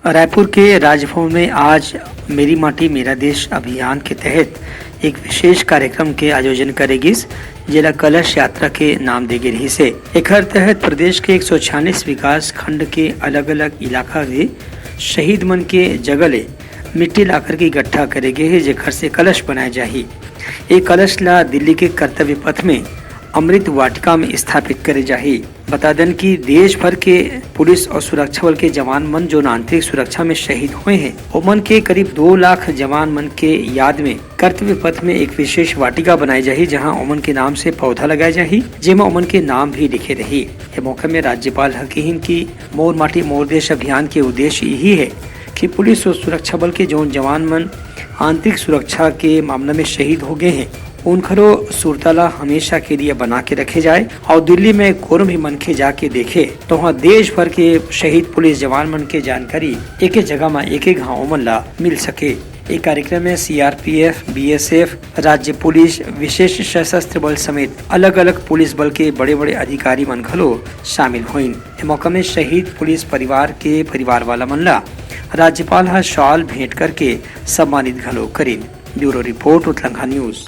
रायपुर के राजभवन में आज मेरी माटी मेरा देश अभियान के तहत एक विशेष कार्यक्रम के आयोजन करेगी। जिला कलश यात्रा के नाम देगी रही से एकर तहत प्रदेश के 146 विकास खंड के अलग अलग इलाका में शहीद मन के जगले मिट्टी लाकर के इकट्ठा करेगे है, जेकर से कलश बनाए जाही। एक कलश ला दिल्ली के कर्तव्य पथ में अमृत वाटिका में स्थापित करे जाही। बता दें कि देश भर के पुलिस और सुरक्षा बल के जवान मन जो आंतरिक सुरक्षा में शहीद हुए हैं, ओमन के करीब 2 लाख जवान मन के याद में कर्तव्य पथ में एक विशेष वाटिका बनाई जाही, जहां ओमन के नाम से पौधा लगाए जाही, जेमा ओमन के नाम भी लिखे रही। इस मौके में राज्यपाल हकीहिन की मोर माटी मोर देश अभियान के उद्देश्य यही है कि पुलिस और सुरक्षा बल के जो जवान मन आंतरिक सुरक्षा के मामले में शहीद हो गए हैं, उनखरो सुरताला हमेशा के लिए बना के रखे जाए और दिल्ली में कोई भी मनखे जाके देखे तो वहाँ देश भर के शहीद पुलिस जवान मन के जानकारी एक जगह में एक गाँव मन ला मिल सके। एक कार्यक्रम में सीआरपीएफ, बीएसएफ, राज्य पुलिस, विशेष सशस्त्र बल समेत अलग अलग पुलिस बल के बड़े बड़े अधिकारी मन खलो शामिल हुईन। इस मौका में शहीद पुलिस परिवार के परिवार वाला मन ला राज्यपाल शॉल भेंट करके सम्मानित घलो करीन। ब्यूरो रिपोर्ट उत्तलंघा न्यूज।